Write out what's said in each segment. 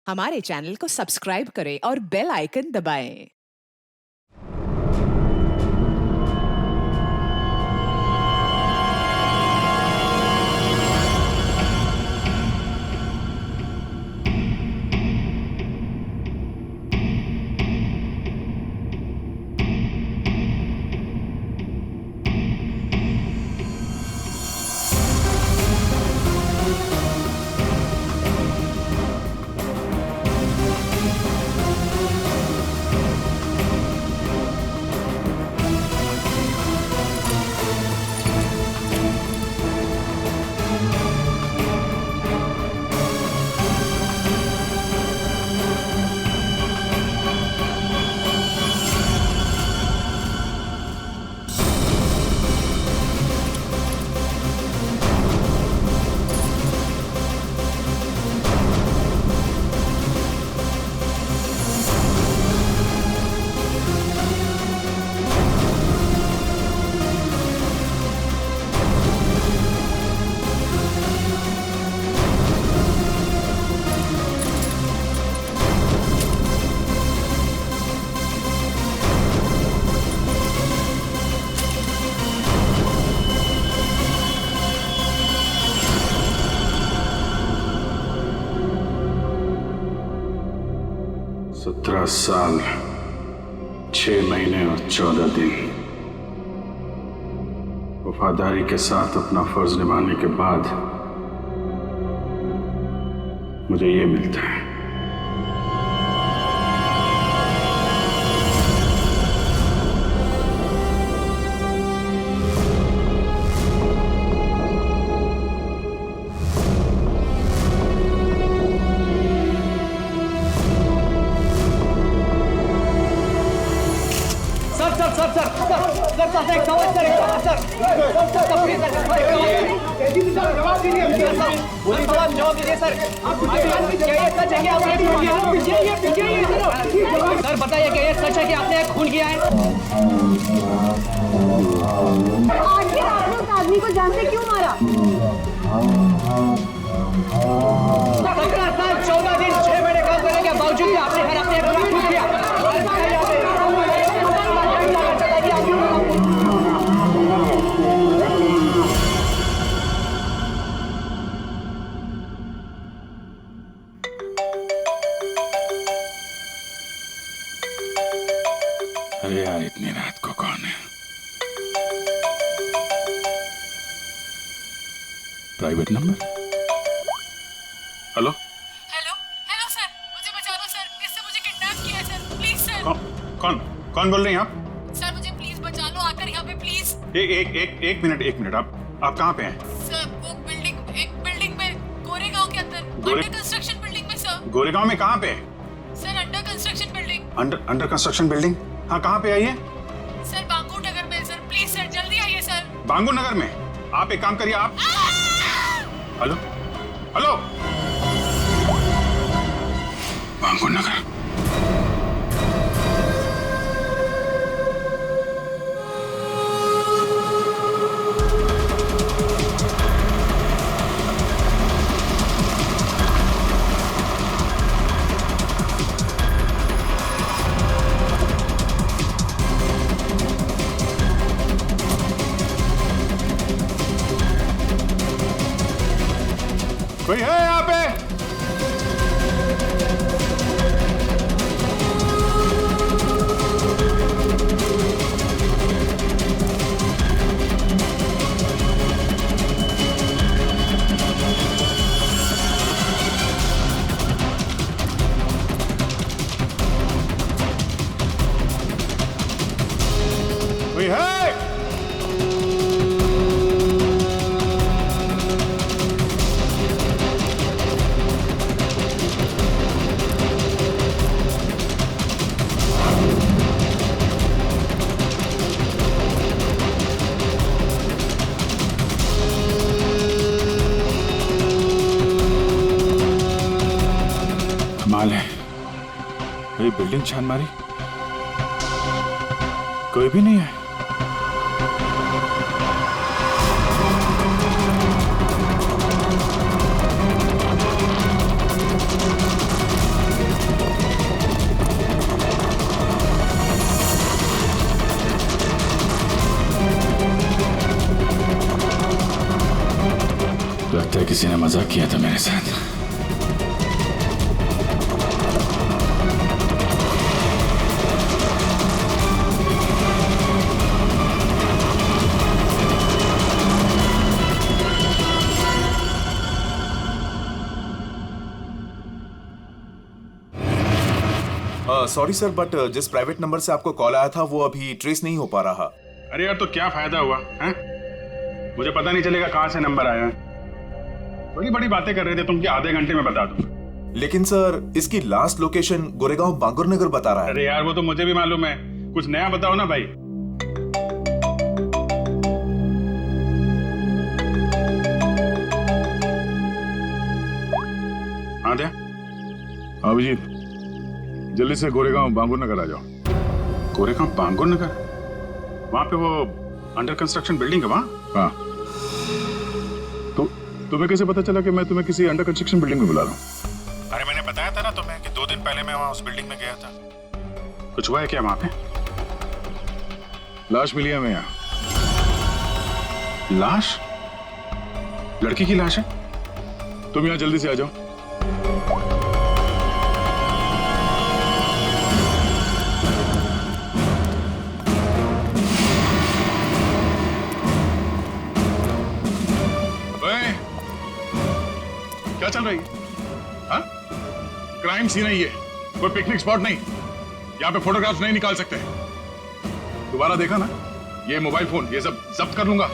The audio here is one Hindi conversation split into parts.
हमारे चैनल को सब्सक्राइब करें और बेल आइकन दबाएं। सत्रह साल 6 महीने और 14 दिन वफादारी के साथ अपना फर्ज निभाने के बाद मुझे ये मिलता है। सर बताइए क्या ये सच है कि आपने खून किया है? आखिर आपने उस आदमी को जान से क्यों मारा? 17 साल 14 दिन 6 महीने काम करने के बावजूद भी आपने घर अपने खिलाफ खून किया। अरे यार, इतनी रात को कौन है? Private number? Hello hello hello sir, मुझे बचा लो सर, इससे मुझे किडनैप किया है सर, प्लीज सर। कौन कौन बोल रही हैं आप? सर मुझे प्लीज बचा लो, आकर यहाँ पे प्लीज। एक मिनट आप कहाँ पे हैं? सर वो एक बिल्डिंग में, गोरेगांव के अंदर, अंडर कंस्ट्रक्शन बिल्डिंग में सर। गोरेगांव में कहाँ पे? Sir under construction building. Under construction building? हाँ, कहाँ पे आइए? सर बांगूर नगर में सर, प्लीज सर जल्दी आइए सर। बांगूर नगर में? आप एक काम करिए, आप हेलो हेलो बांगूर नगर। कोई है यहाँ पे? कोई है? कमाल है, कोई बिल्डिंग छान मारी, कोई भी नहीं है। किसी ने मजाक किया था मेरे साथ। सॉरी सर, बट जिस प्राइवेट नंबर से आपको कॉल आया था वो अभी ट्रेस नहीं हो पा रहा। अरे यार, तो क्या फायदा हुआ हैं? मुझे पता नहीं चलेगा कहां से नंबर आया है। बड़ी बड़ी बातें कर रहे थे तुम कि आधे घंटे में बता दूंगा। लेकिन सर, इसकी लास्ट लोकेशन गोरेगांव बांगुर नगर बता रहा है। अरे यार, वो तो मुझे भी मालूम है, कुछ नया बताओ ना भाई। हाँ दे। अभिजीत, जल्दी से गोरेगांव बांगुर नगर आ जाओ। गोरेगांव बांगुर नगर? वहां पे वो अंडर कंस्ट्रक्शन बिल्डिंग है वहां? हाँ। तो तुम्हें कैसे पता चला कि मैं तुम्हें किसी अंडर कंस्ट्रक्शन बिल्डिंग में बुला रहा हूँ? अरे मैंने बताया था ना तुम्हें कि 2 दिन पहले मैं वहां उस बिल्डिंग में गया था। कुछ हुआ है क्या वहां पे? लाश मिली है हमें यहाँ। लाश? लड़की की लाश है? तुम यहाँ जल्दी से आ जाओ। क्या चल रही है? हाँ? क्राइम सीन है ये, कोई पिकनिक स्पॉट नहीं। यहाँ पे फोटोग्राफ्स नहीं निकाल सकते। दोबारा देखा ना, ये मोबाइल फोन ये सब जब्त कर लूंगा।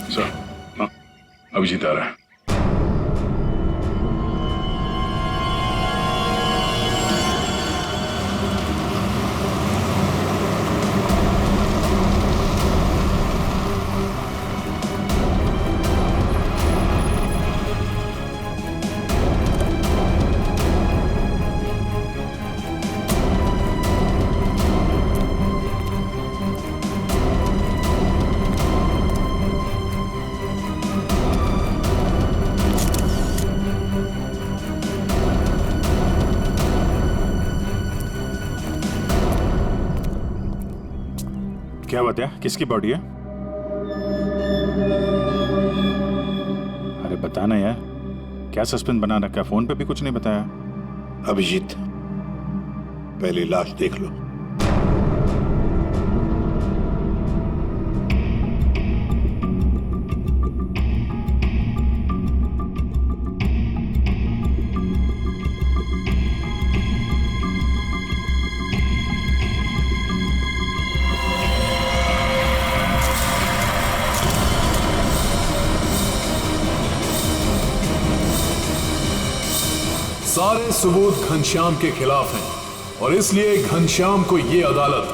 सर, हाँ, अभिजीत आ रहा है। क्या बात है? किसकी बॉडी है? अरे बताना यार, क्या सस्पेंस बना रखा है? फोन पे भी कुछ नहीं बताया। अभिजीत, पहले लाश देख लो। सारे सबूत घनश्याम के खिलाफ हैं और इसलिए घनश्याम को यह अदालत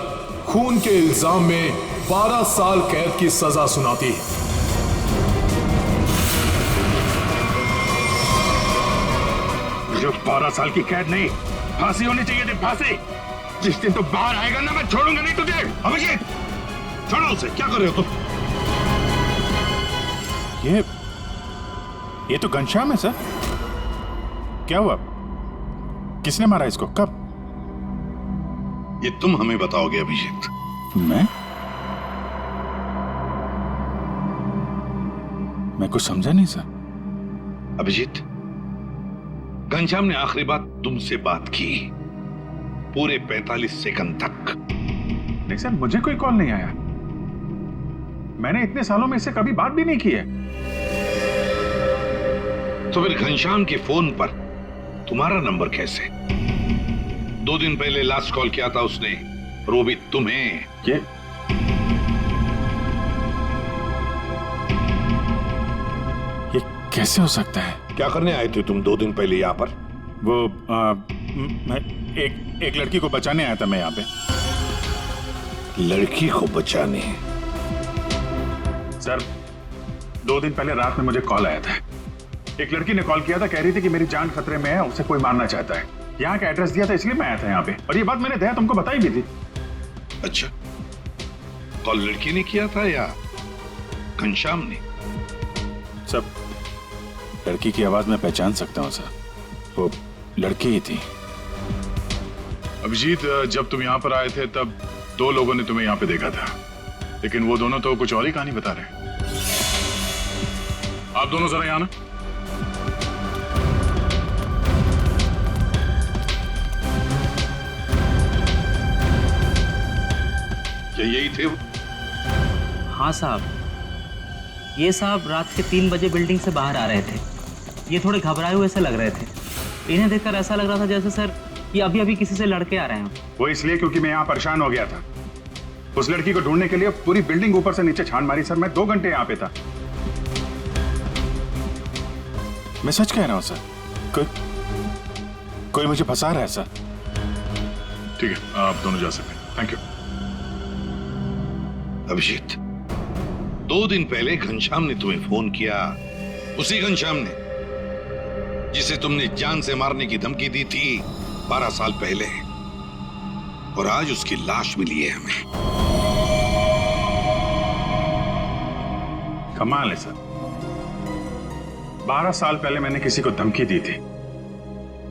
खून के इल्जाम में 12 साल कैद की सजा सुनाती है। जो 12 साल की कैद नहीं, फांसी होनी चाहिए थी, फांसी। जिस दिन तो बाहर आएगा ना, मैं छोड़ूंगा नहीं तुझे। अभिजीत, छोड़ो उसे। क्या कर रहे हो तुम? ये तो घनश्याम है सर। क्या हुआ? किसने मारा इसको? कब? ये तुम हमें बताओगे अभिजीत। मैं कुछ समझा नहीं सर। अभिजीत, घनश्याम ने आखिरी बात तुमसे बात की पूरे 45 सेकंड तक। नहीं सर, मुझे कोई कॉल नहीं आया। मैंने इतने सालों में इससे कभी बात भी नहीं की है। तो फिर घनश्याम के फोन पर तुम्हारा नंबर कैसे? 2 दिन पहले लास्ट कॉल किया था उसने, और वो भी तुम्हें। ये कैसे हो सकता है? क्या करने आए थे तुम 2 दिन पहले यहाँ पर? वो मैं एक लड़की को बचाने आया था मैं यहाँ पे। लड़की को बचाने? सर, 2 दिन पहले रात में मुझे कॉल आया था। एक लड़की ने कॉल किया था, कह रही थी कि मेरी जान खतरे में है, उसे कोई मारना चाहता है। यहाँ का एड्रेस दिया था, इसलिए मैं आया था यहाँ पे। और ये बात मैंने दया तुमको बताई भी थी। अच्छा, कॉल लड़की ने किया था या घनश्याम ने? सब लड़की की आवाज में पहचान सकता हूँ सर, वो लड़की ही थी। अभिजीत, जब तुम यहाँ पर आए थे तब 2 लोगों ने तुम्हें यहाँ पे देखा था, लेकिन वो दोनों तो कुछ और ही कहानी बता रहे हैं। आप दोनों जरा यहाँ ना। क्या यही थे वो? हाँ साहब, ये साहब रात के 3 बजे बिल्डिंग से बाहर आ रहे थे। ये थोड़े घबराए हुए से लग रहे थे। इन्हें देखकर ऐसा लग रहा था जैसे सर ये अभी अभी किसी से लड़के आ रहे हैं। वो इसलिए क्योंकि मैं यहाँ परेशान हो गया था। उस लड़की को ढूंढने के लिए पूरी बिल्डिंग ऊपर से नीचे छान मारी सर। मैं 2 घंटे यहाँ पे था। मैं सच कह रहा हूँ सर, कोई मुझे फंसा रहा है सर। ठीक है, आप दोनों जा सकते हैं। Thank you. अभिजीत, 2 दिन पहले घनश्याम ने तुम्हें फोन किया, उसी घनश्याम ने जिसे तुमने जान से मारने की धमकी दी थी 12 साल पहले, और आज उसकी लाश मिली है हमें। कमाल है सर, 12 साल पहले मैंने किसी को धमकी दी थी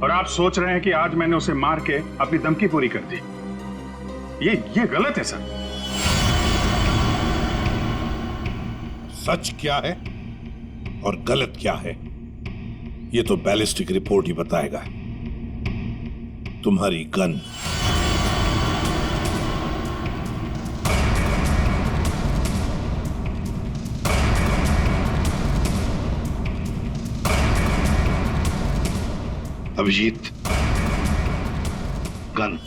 और आप सोच रहे हैं कि आज मैंने उसे मार के अपनी धमकी पूरी कर दी। ये गलत है सर। सच क्या है और गलत क्या है, ये तो बैलिस्टिक रिपोर्ट ही बताएगा। तुम्हारी गन अभिजीत, गन।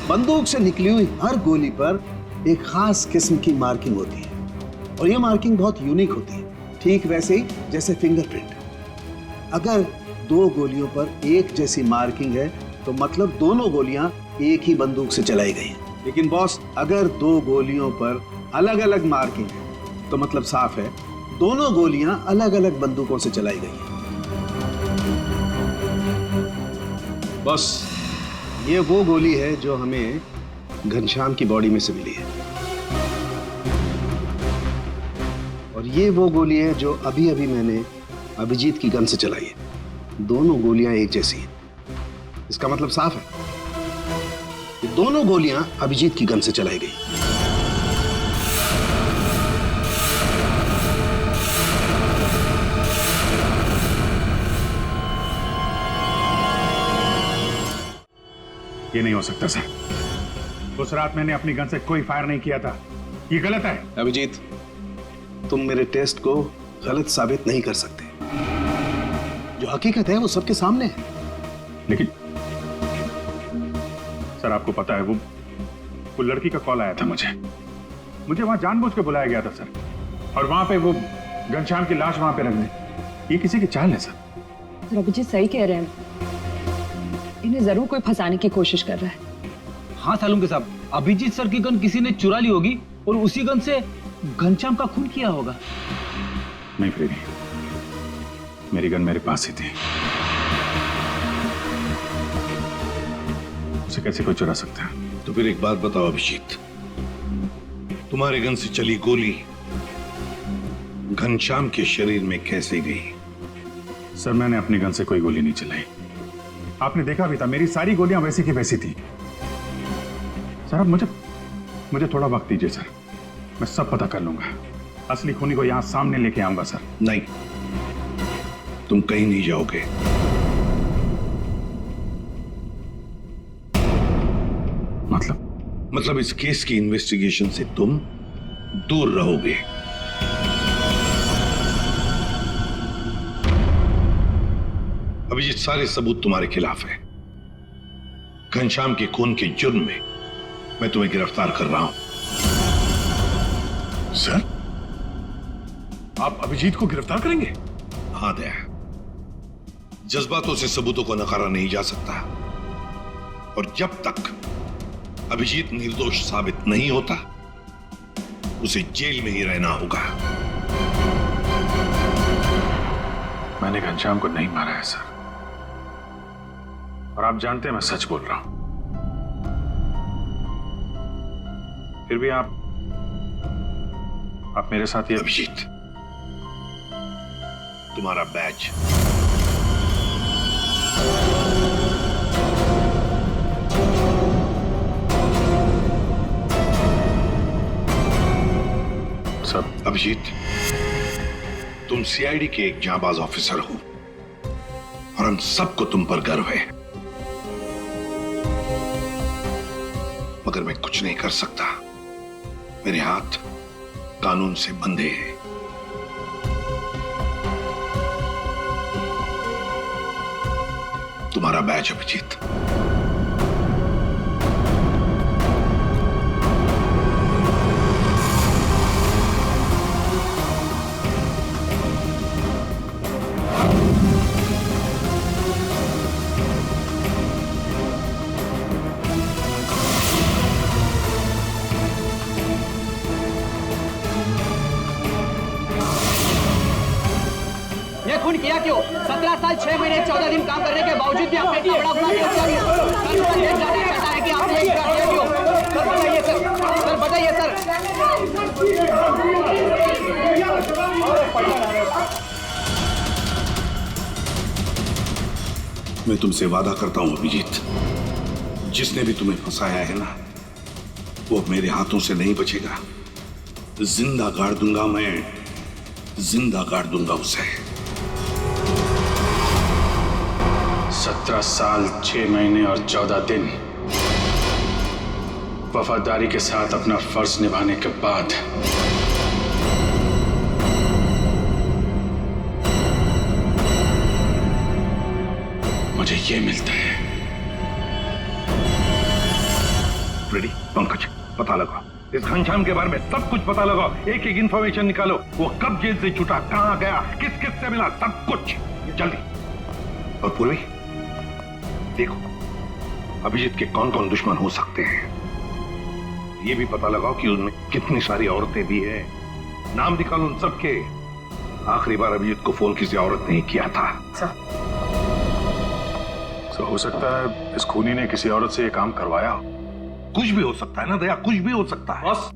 बंदूक से निकली हुई हर गोली पर एक खास किस्म की मार्किंग होती है और ये मार्किंग बहुत यूनिक होती है, ठीक वैसे ही जैसे फिंगरप्रिंट। अगर 2 गोलियों पर एक जैसी मार्किंग है तो मतलब दोनों गोलियां एक ही बंदूक से चलाई गई हैं। लेकिन बॉस, अगर 2 गोलियों पर अलग अलग मार्किंग है तो मतलब साफ है दोनों गोलियां अलग अलग बंदूकों से चलाई गई हैं। बॉस, ये वो गोली है जो हमें घनश्याम की बॉडी में से मिली है और ये वो गोली है जो अभी अभी मैंने अभिजीत की गन से चलाई है। दोनों गोलियां एक जैसी हैं। इसका मतलब साफ है कि दोनों गोलियां अभिजीत की गन से चलाई गई। ये नहीं हो सकता सर। उस रात मैंने अपनी गन से कोई फायर नहीं किया था। ये गलत है। अभिजीत, तुम मेरे टेस्ट को गलत साबित नहीं कर सकते। जो हकीकत है वो सबके सामने है। लेकिन सर, आपको पता है वो लड़की का कॉल आया था मुझे वहां जानबूझ के बुलाया गया था सर, और वहां पे वो घनश्याम की लाश वहां पे रख दी। ये किसी की चाल है सर। अभिजीत सही कह रहे हैं, इन्हें जरूर कोई फंसाने की कोशिश कर रहा है। हाँ सालुंके साहब, अभिजीत सर की गन किसी ने चुरा ली होगी और उसी गन से घनश्याम का खून किया होगा। नहीं प्रेमी, मेरी गन मेरे पास ही थी। उसे कैसे कोई चुरा सकता है? तो फिर एक बात बताओ अभिजीत, तुम्हारे गन से चली गोली घनश्याम के शरीर में कैसे गई? सर मैंने अपनी गन से कोई गोली नहीं चलाई। आपने देखा भी था, मेरी सारी गोलियां वैसी की वैसी थी। सर अब मुझे थोड़ा वक्त दीजिए सर, मैं सब पता कर लूंगा। असली खूनी को यहां सामने लेके आऊंगा सर। नहीं, तुम कहीं नहीं जाओगे। मतलब इस केस की इन्वेस्टिगेशन से तुम दूर रहोगे। अभिजीत, सारे सबूत तुम्हारे खिलाफ है। घनश्याम के खून के जुर्म में मैं तुम्हें गिरफ्तार कर रहा हूं। सर, आप अभिजीत को गिरफ्तार करेंगे? हाँ दया, जज्बातों से सबूतों को नकारा नहीं जा सकता, और जब तक अभिजीत निर्दोष साबित नहीं होता उसे जेल में ही रहना होगा। मैंने घनश्याम को नहीं मारा है सर, और आप जानते हैं मैं सच बोल रहा हूं। फिर भी आप मेरे साथ ये। अभिजीत, तुम्हारा बैच सब। अभिजीत, तुम सीआईडी के एक जांबाज ऑफिसर हो और हम सबको तुम पर गर्व है, मगर मैं कुछ नहीं कर सकता। मेरे हाथ कानून से बंधे हैं। तुम्हारा बैच अभिजीत। खून किया क्यों? 17 साल 6 महीने 14 दिन काम करने के बावजूद भी आपने इतना बड़ा गुनाह क्यों किया? कहता है कि आपने एक किया क्यों? सर बताइए सर बताइए सर। मैं तुमसे वादा करता हूं अभिजीत, जिसने भी तुम्हें फंसाया है ना, वो मेरे हाथों से नहीं बचेगा। जिंदा गाड़ दूंगा मैं, जिंदा गाड़ दूंगा उसे। 17 साल 6 महीने और 14 दिन वफादारी के साथ अपना फर्ज निभाने के बाद मुझे ये मिलता है। रेडी पंकज, पता लगाओ इस घनश्याम के बारे में, सब कुछ पता लगाओ, एक एक इंफॉर्मेशन निकालो। वो कब जेल से छूटा, कहां गया, किस किस से मिला, सब कुछ जल्दी। और पूर्वी देखो अभिजीत के कौन कौन दुश्मन हो सकते हैं, ये भी पता लगाओ कि उनमें कितनी सारी औरतें भी है। नाम निकालो उन सबके। आखिरी बार अभिजीत को फोन किसी औरत ने किया था। तो हो सकता है इस खूनी ने किसी औरत से ये काम करवाया हो। कुछ भी हो सकता है ना दया, कुछ भी हो सकता है। बस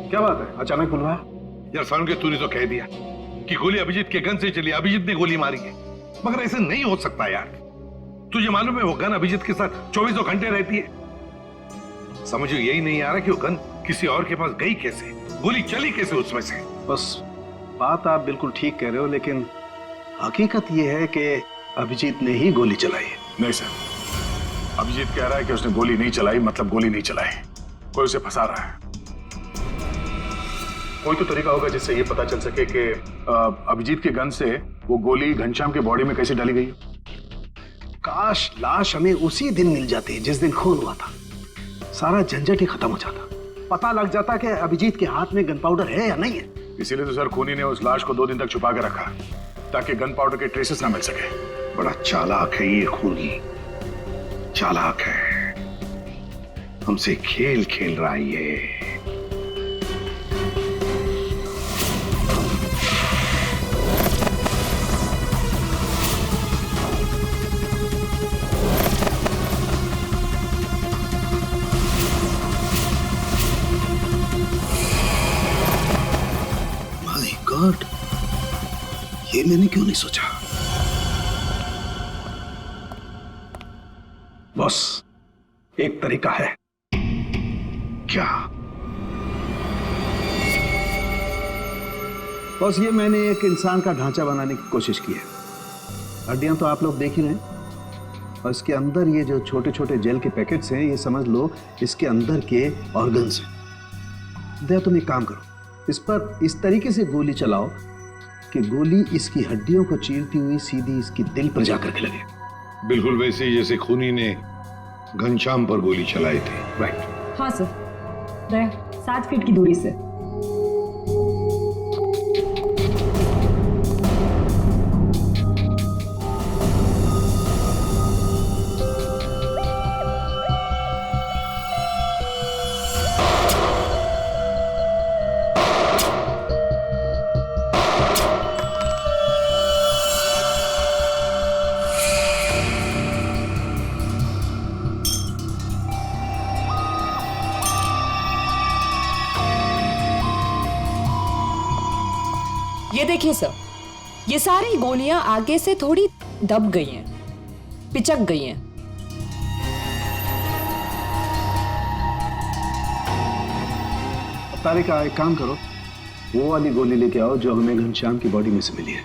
क्या बात है, अचानक बुलवाया? यार सारुण के तूने तो कह दिया कि गोली अभिजीत के गन से चली, अभिजीत ने गोली मारी है, मगर ऐसे नहीं हो सकता यार। तुझे मालूम है वो गन अभिजीत के साथ 24 घंटे रहती है। समझो यही नहीं आ रहा कि वो गन किसी और के पास गई कैसे, गोली चली कैसे उसमें से। बस बात आप बिल्कुल ठीक कह रहे हो, लेकिन हकीकत यह है कि अभिजीत ने ही गोली चलाई है। नहीं सर, अभिजीत कह रहा है कि उसने गोली नहीं चलाई, मतलब गोली नहीं चलाई, कोई उसे फंसा रहा है। कोई तो तरीका होगा जिससे ये पता चल सके कि अभिजीत के गन से वो गोली घनश्याम के बॉडी में कैसे डाली गई। काश लाश हमें उसी दिन मिल जाती जिस दिन खून हुआ था, सारा झंझट ही खत्म हो जाता, पता लग जाता कि अभिजीत के हाथ में गन पाउडर है या नहीं है। इसीलिए तो सर खूनी ने उस लाश को 2 दिन तक छुपा के रखा, ताकि गन पाउडर के ट्रेसेस ना मिल सके। बड़ा चालाक है ये खूनी, चालाक है, हमसे खेल खेल रहा है ये। गॉड, ये मैंने क्यों नहीं सोचा। बॉस, एक तरीका है। क्या? बॉस, ये मैंने एक इंसान का ढांचा बनाने की कोशिश की है। हड्डियां तो आप लोग देख ही रहे हैं, और इसके अंदर ये जो छोटे छोटे जेल के पैकेट्स हैं, ये समझ लो इसके अंदर के ऑर्गन्स हैं। दया, तुम एक काम करो, इस पर इस तरीके से गोली चलाओ कि गोली इसकी हड्डियों को चीरती हुई सीधी इसकी दिल पर जाकर के लगे। बिल्कुल वैसे ही जैसे खूनी ने घनश्याम पर गोली चलाई थी। राइट। हाँ सर, दया 7 फीट की दूरी से। ये देखिए सर, ये सारी गोलियां आगे से थोड़ी दब गई हैं, पिचक गई हैं। तारिका, एक काम करो, वो वाली गोली लेके आओ जो हमें घनश्याम की बॉडी में से मिली है।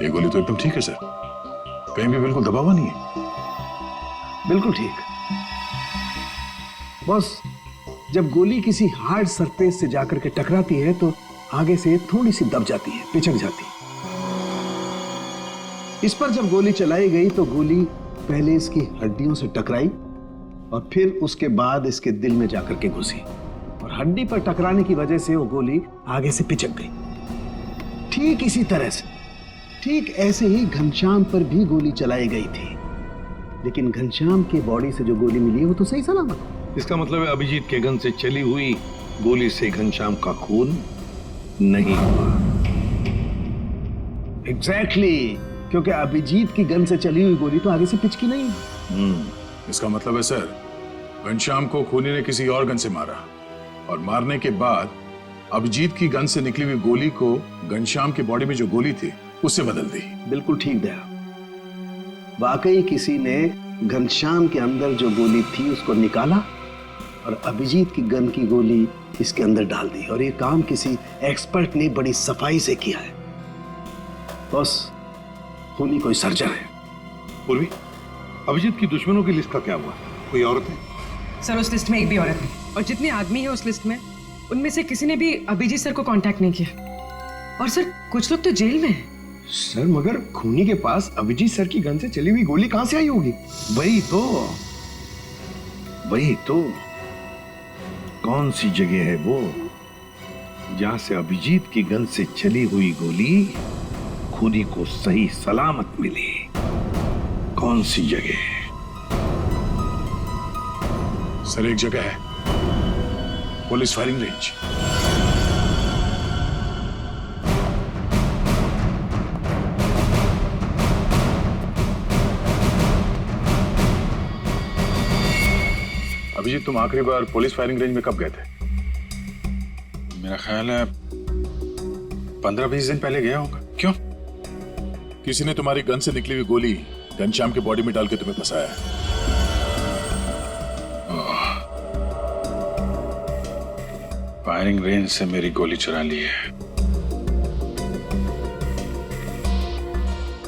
ये गोली तो एकदम ठीक है सर, कहीं भी बिल्कुल दबा हुआ नहीं है। बिल्कुल ठीक। बॉस, जब गोली किसी हार्ड सरफेस से जाकर के टकराती है तो आगे से थोड़ी सी दब जाती है, पिचक जाती है। इस पर जब गोली चलाई गई तो गोली पहले इसकी हड्डियों से टकराई और फिर उसके बाद इसके दिल में जाकर के घुसी, और हड्डी पर टकराने की वजह से वो गोली आगे से पिचक गई। ठीक इसी तरह से, ठीक ऐसे ही घनश्याम पर भी गोली चलाई गई थी, लेकिन घनश्याम के बॉडी से जो गोली मिली है वो तो सही सलामत है। इसका मतलब है अभिजीत के गन से चली हुई गोली से घनश्याम का खून नहीं हुआ। एग्जैक्टली, क्योंकि अभिजीत की गन से चली हुई गोली तो आगे से पिचकी नहीं। इसका मतलब है सर, घनश्याम को खूनी ने किसी और गन से मारा, और मारने के बाद अभिजीत की गन से निकली हुई गोली को घनश्याम की बॉडी में जो गोली थी उससे बदल दी। बिल्कुल ठीक दया, वाकई किसी ने घनश्याम के अंदर जो गोली थी उसको निकाला और अभिजीत की गन की गोली इसके अंदर डाल दी, और ये काम किसी एक्सपर्ट ने बड़ी सफाई से किया है। बस, खूनी कोई सर्जन है। पूर्वी, अभिजीत की दुश्मनों की लिस्ट का क्या हुआ? कोई औरत है? सर, उस लिस्ट में एक भी औरत नहीं, और जितने आदमी है उस लिस्ट में उनमें से किसी ने भी अभिजीत सर को कांटेक्ट नहीं किया। और सर, कुछ लोग तो जेल में हैं। सर, मगर खूनी के पास अभिजीत सर की गन से चली हुई गोली कहां से आई होगी? वही तो कौन सी जगह है वो जहां से अभिजीत की गन से चली हुई गोली खूनी को सही सलामत मिली? कौन सी जगह? सर, एक जगह है, पुलिस फायरिंग रेंज। अभिजीत, तुम आखिरी बार पुलिस फायरिंग रेंज में कब गए थे? मेरा ख्याल है 15-20 दिन पहले गया होगा। क्यों? किसी ने तुम्हारी गन से निकली हुई गोली घनश्याम के बॉडी में डाल के तुम्हें फंसाया है। फायरिंग रेंज से मेरी गोली चुरा ली है,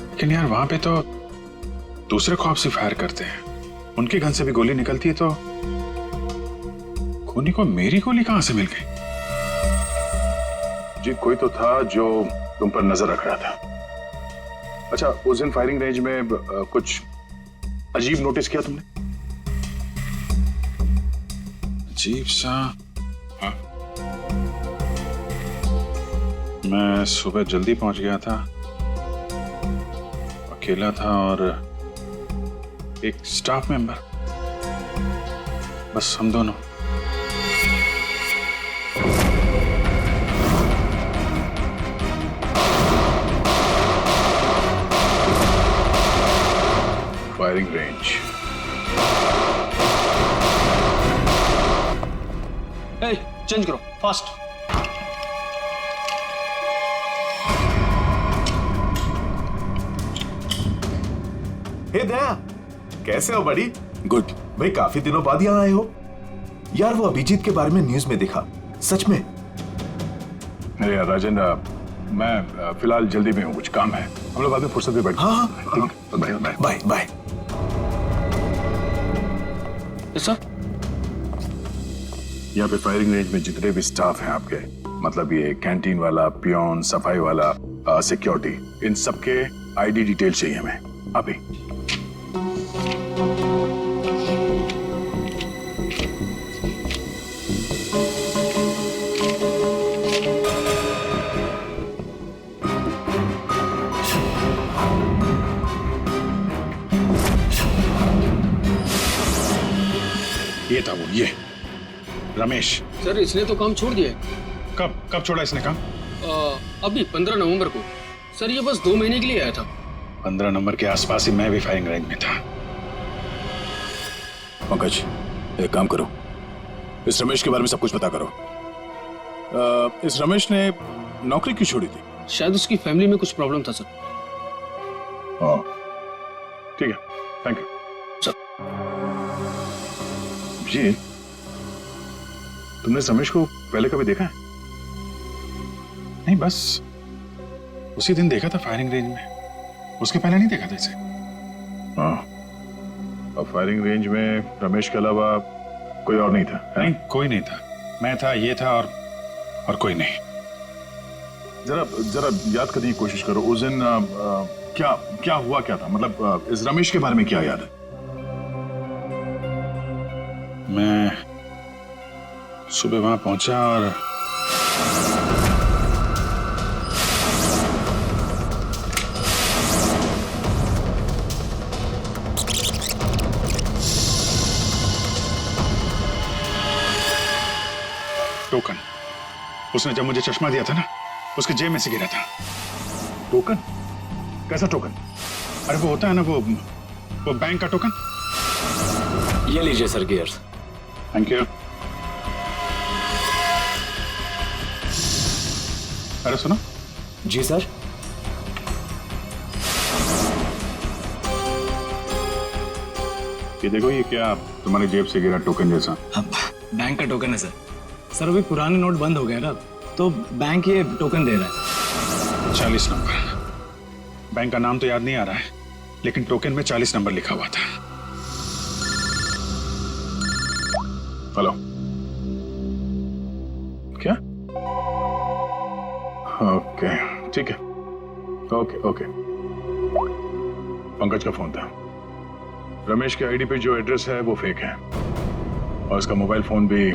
लेकिन यार वहां पे तो दूसरे खौफ से फायर करते हैं, उनकी गन से भी गोली निकलती है, तो खूनी को मेरी गोली कहां से मिल गई? जी, कोई तो था जो तुम पर नजर रख रहा था। अच्छा, उस दिन फायरिंग रेंज में कुछ अजीब नोटिस किया तुमने? अजीब सा? हाँ, मैं सुबह जल्दी पहुंच गया था, अकेला था और एक स्टाफ मेंबर, बस हम दोनों। Firing range. चेंज करो फास्ट। हे दया, कैसे हो बड़ी? गुड। भाई काफी दिनों बाद यहाँ आए हो। यार वो अभिजीत के बारे में न्यूज में देखा, सच में? अरे यार राजेंद्र, मैं फिलहाल जल्दी में हूँ, कुछ काम है, हम लोग बाद में फुर्सत में बैठते हैं। हाँ ठीक है, bye bye bye bye. Sir यहाँ पे फायरिंग रेंज में जितने भी स्टाफ हैं आपके, मतलब ये कैंटीन वाला, पियोन, सफाई वाला, सिक्योरिटी, इन सबके आईडी डिटेल चाहिए हमें अभी। ये था वो, ये रमेश। सर इसने तो काम छोड़ दिया है। कब छोड़ा इसने काम? अभी 15 नवंबर को। सर ये बस 2 महीने के लिए आया था। 15 नंबर के आसपास ही मैं भी फायरिंग रेंज में था। पंकज, एक काम करो, इस रमेश के बारे में सब कुछ पता करो। इस रमेश ने नौकरी क्यों छोड़ी थी? शायद उसकी फैमिली में कुछ प्रॉब्लम था सर। ठीक है, थैंक यू सर। जी, तुमने रमेश को पहले कभी देखा है? नहीं, बस उसी दिन देखा था फायरिंग रेंज में, उसके पहले नहीं देखा था इसे। हाँ, और फायरिंग रेंज में रमेश के अलावा कोई और नहीं था? नहीं, कोई नहीं था। मैं था, ये था, और कोई नहीं। जरा याद करने की कोशिश करो, उस दिन क्या हुआ, क्या था, मतलब इस रमेश के बारे में क्या याद है? मैं सुबह वहां पहुंचा और टोकन, उसने जब मुझे चश्मा दिया था ना, उसके जेब में से गिरा था। टोकन? कैसा टोकन? अरे वो होता है ना, वो बैंक का टोकन। ये लीजिए सर गियर्स। Thank you. अरे सुनो। जी सर। ये देखो, ये क्या तुम्हारी जेब से गिरा टोकन जैसा? बैंक का टोकन है सर। सर अभी पुराने नोट बंद हो गए ना, तो बैंक ये टोकन दे रहा है। 40 नंबर। बैंक का नाम तो याद नहीं आ रहा है, लेकिन टोकन में 40 नंबर लिखा हुआ था। हेलो, क्या? ओके, ठीक है, ओके। पंकज का फोन था। रमेश के आईडी पे जो एड्रेस है वो फेक है, और उसका मोबाइल फोन भी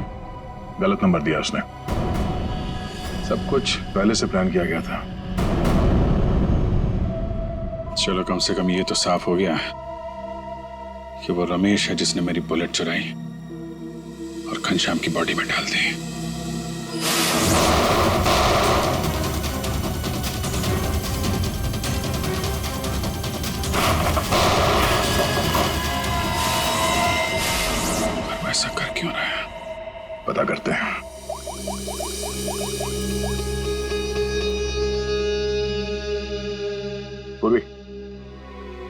गलत नंबर दिया उसने। सब कुछ पहले से प्लान किया गया था। चलो, कम से कम ये तो साफ हो गया कि वो रमेश है जिसने मेरी बुलेट चुराई और घनश्याम की बॉडी में डाल दी। पर ऐसा कर क्यों रहा है, पता करते हैं। पूर्वी,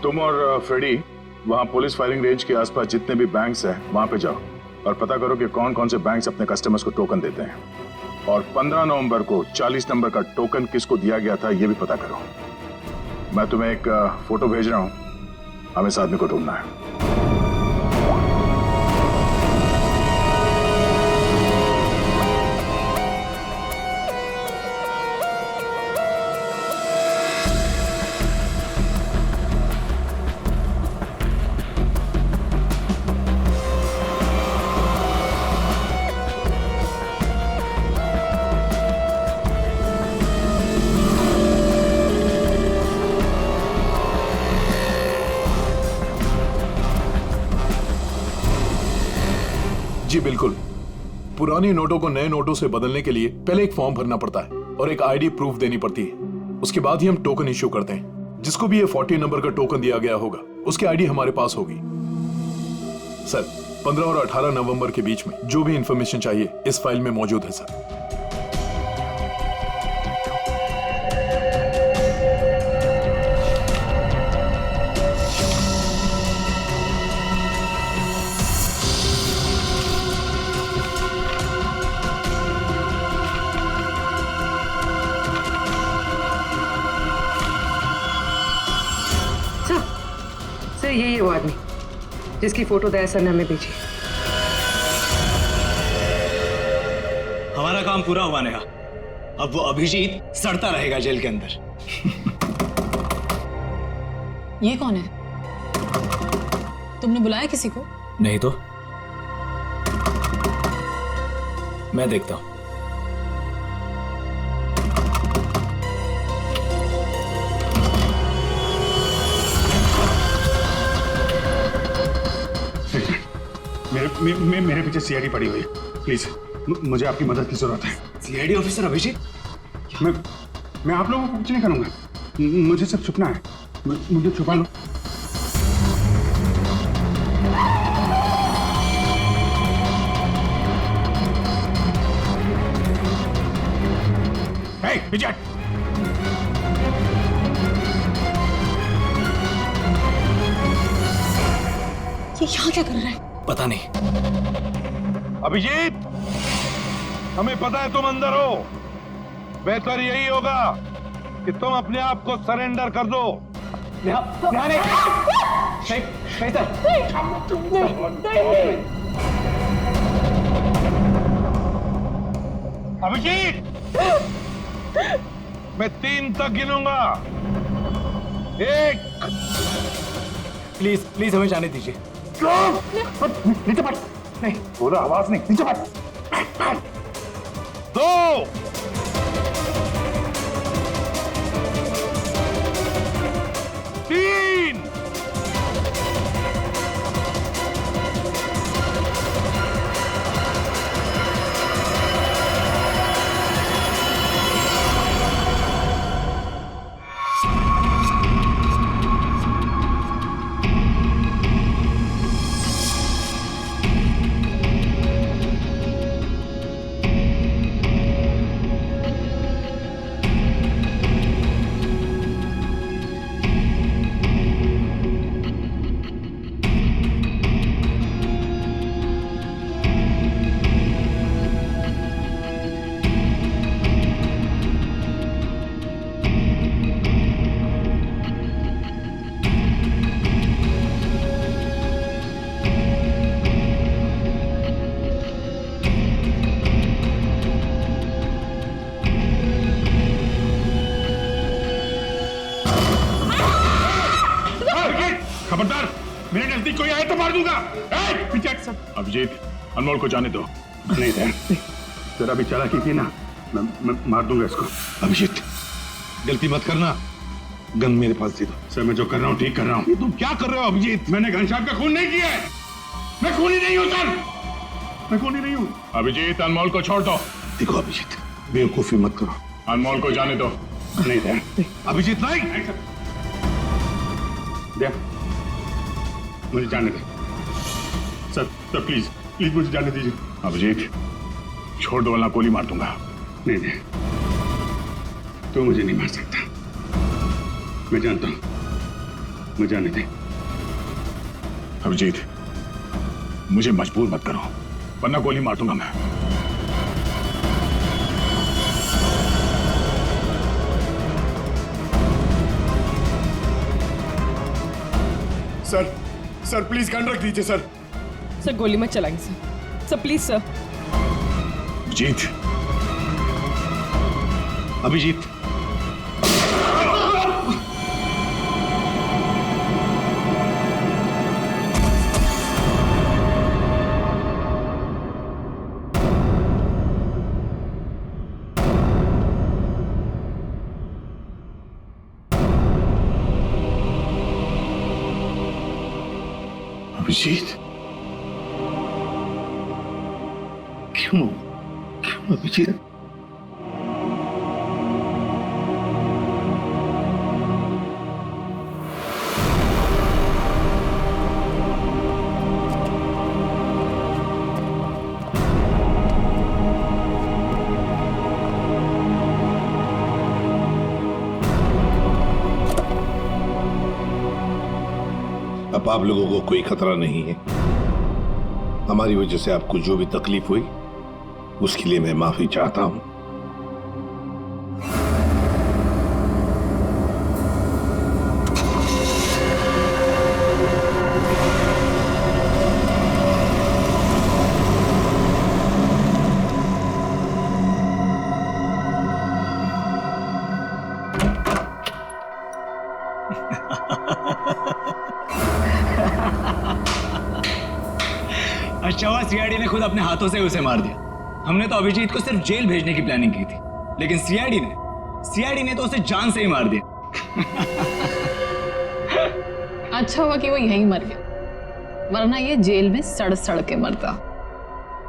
तुम और फ्रेडी वहां पुलिस फायरिंग रेंज के आसपास जितने भी बैंक्स हैं वहां पे जाओ और पता करो कि कौन कौन से बैंक्स अपने कस्टमर्स को टोकन देते हैं, और 15 नवंबर को 40 नंबर का टोकन किसको दिया गया था ये भी पता करो। मैं तुम्हें एक फोटो भेज रहा हूं, हमें इस आदमी को ढूंढना है। जी बिल्कुल। पुराने नोटों को नए नोटों से बदलने के लिए पहले एक फॉर्म भरना पड़ता है और एक आईडी प्रूफ देनी पड़ती है। उसके बाद ही हम टोकन इश्यू करते हैं। जिसको भी ये 40 नंबर का टोकन दिया गया होगा उसकी आईडी हमारे पास होगी। सर 15 और 18 नवंबर के बीच में जो भी इंफॉर्मेशन चाहिए इस फाइल में मौजूद है सर। सर यही है वो आदमी जिसकी फोटो दया सर ने हमें भेजी। हमारा काम पूरा हुआ नेहा। अब वो अभिजीत सड़ता रहेगा जेल के अंदर। ये कौन है? तुमने बुलाया किसी को? नहीं तो मैं देखता हूं। मेरे पीछे सीआईडी पड़ी हुई है। प्लीज मुझे आपकी मदद की जरूरत है। CID officer Abhijeet? मैं आप लोगों को कुछ नहीं करूंगा। मुझे सिर्फ छुपना है। मुझे छुपा लो। विजय ये यहाँ क्या कर रहा है? पता नहीं। अभिजीत, हमें पता है तुम अंदर हो। बेहतर यही होगा कि तुम अपने आप को सरेंडर कर दो। अभिजीत, मैं 3 तक गिनूंगा। 1। प्लीज प्लीज हमें जाने दीजिए। नीचे बैठ। नहीं बोला, आवाज नहीं। नीचे बैठ। 2। 3। खबरदार, मेरे नजदीक कोई आए तो मार दूंगा। अभिजीत, अनमोल को जाने दो। नहीं तेरा भी चालाकी की ना, मैं मार दूंगा इसको। अभिजीत, गलती मत करना। गन मेरे पास दे दो। सर मैं जो कर रहा हूँ ठीक कर रहा हूँ। ये तुम क्या कर रहे हो अभिजीत? मैंने घनश्याम का खून नहीं किया है। मैं खूनी नहीं हूँ सर, मैं खूनी नहीं हूँ। अभिजीत, अनमोल को छोड़ दो। देखो अभिजीत, बेवकूफी मत करो। अनमोल को जाने दो। नहीं अभिजीत, नहीं। देख, मुझे जाने दे सर। प्लीज प्लीज मुझे जाने दीजिए। अभिजीत, छोड़ दो वरना गोली मार दूंगा। नहीं तो मुझे नहीं मार सकता। मैं जानता हूं, मुझे जाने दे। अभिजीत, मुझे मजबूर मत करो वरना गोली मार दूंगा मैं। सर प्लीज गन रख दीजिए सर। सर गोली मत चलाएंगे sir. Sir please sir. Abhijeet, Abhijeet, Abhijeet, क्यों अभिजीत? अब आप लोगों को कोई खतरा नहीं है। हमारी वजह से आपको जो भी तकलीफ हुई उसके लिए मैं माफी चाहता हूं। अच्छा हुआ सीआईडी ने खुद अपने हाथों से उसे मार दिया। हमने तो अभिजीत को सिर्फ जेल भेजने की प्लानिंग की थी, लेकिन सीआईडी ने तो उसे जान से ही मार दिया। अच्छा हुआ कि वो यहीं मर गया, वरना ये जेल में सड़ सड़ के मरता।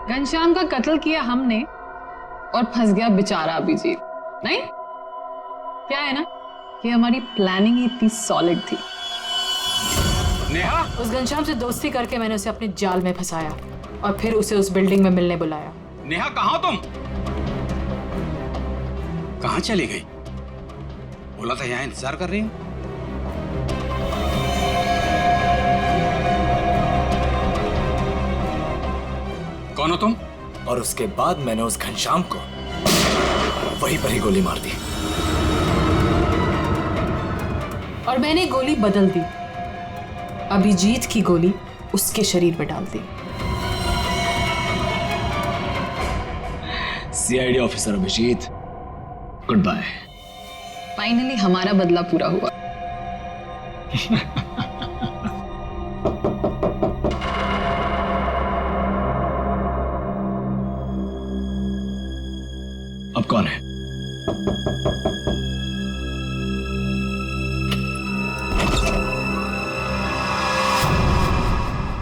घनश्याम का कत्ल किया हमने और फंस गया बेचारा अभिजीत। नहीं, क्या है ना कि हमारी प्लानिंग ही इतनी सॉलिड थी। नेहा, उस घनश्याम से दोस्ती करके मैंने उसे अपने जाल में फंसाया और फिर उसे उस बिल्डिंग में मिलने बुलाया। नेहा कहाँ तुम? कहाँ चली गई? बोला था यहाँ इंतजार कर रही हूँ। कौन हो तुम? और उसके बाद मैंने उस घनश्याम को वहीं पर ही गोली मार दी। और मैंने गोली बदल दी, अभिजीत की गोली उसके शरीर पे डाल दी। CID officer Abhijeet, goodbye. Finally हमारा बदला पूरा हुआ। अब कौन है?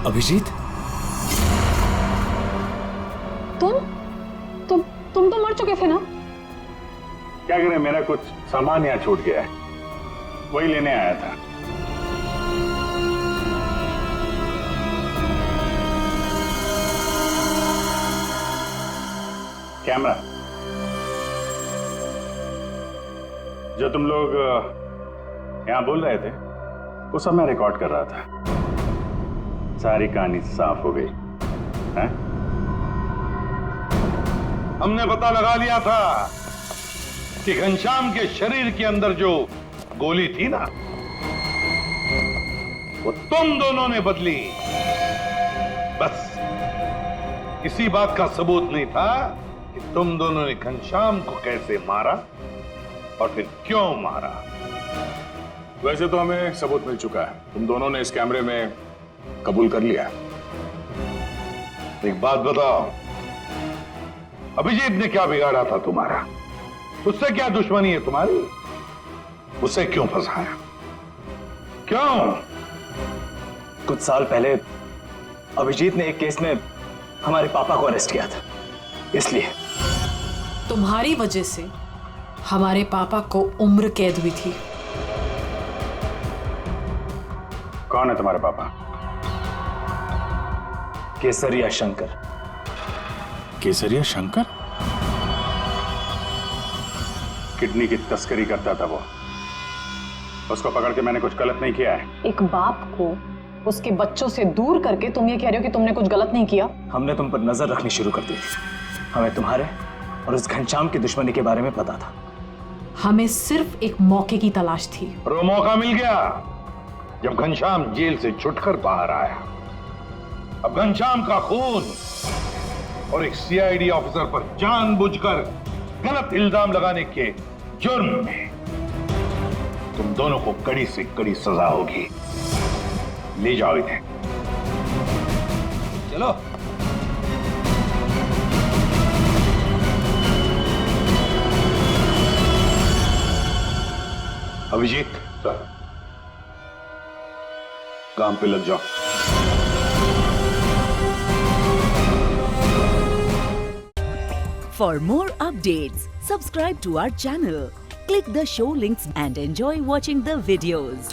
अभिजीत, तुम तो मर चुके थे ना? क्या करें, मेरा कुछ सामान यहाँ छूट गया है, वही लेने आया था। कैमरा जो तुम लोग यहाँ बोल रहे थे वो सब मैं रिकॉर्ड कर रहा था। सारी कहानी साफ हो गई है? हमने पता लगा लिया था कि घनश्याम के शरीर के अंदर जो गोली थी ना, वो तुम दोनों ने बदली। बस इसी बात का सबूत नहीं था कि तुम दोनों ने घनश्याम को कैसे मारा और फिर क्यों मारा। वैसे तो हमें सबूत मिल चुका है, तुम दोनों ने इस कैमरे में कबूल कर लिया। एक बात बताओ, अभिजीत ने क्या बिगाड़ा था तुम्हारा? उससे क्या दुश्मनी है तुम्हारी? उसे क्यों फंसाया? क्यों? कुछ साल पहले अभिजीत ने एक केस में हमारे पापा को अरेस्ट किया था, इसलिए। तुम्हारी वजह से हमारे पापा को उम्र कैद हुई थी। कौन है तुम्हारे पापा? केसरिया शंकर। केसरिया शंकर? किडनी की तस्करी करता था वो। उसको पकड़ के मैंने कुछ गलत नहीं किया है। एक बाप को उसके बच्चों से दूर करके तुम ये कह रहे हो कि तुमने कुछ गलत नहीं किया? हमने तुम पर नजर रखनी शुरू कर दी थी। हमें तुम्हारे और उस घनश्याम की दुश्मनी के बारे में पता था। हमें सिर्फ एक मौके की तलाश थी और वो मौका मिल गया जब घनश्याम जेल से छुटकर बाहर आया। अब घनश्याम का खून और एक सीआईडी ऑफिसर पर जानबूझकर गलत इल्जाम लगाने के जुर्म में तुम दोनों को कड़ी से कड़ी सजा होगी। ले जाओ इन्हें। चलो। अभिजीत सर, काम पे लग जाओ। For more updates, subscribe to our channel, click the show links and enjoy watching the videos.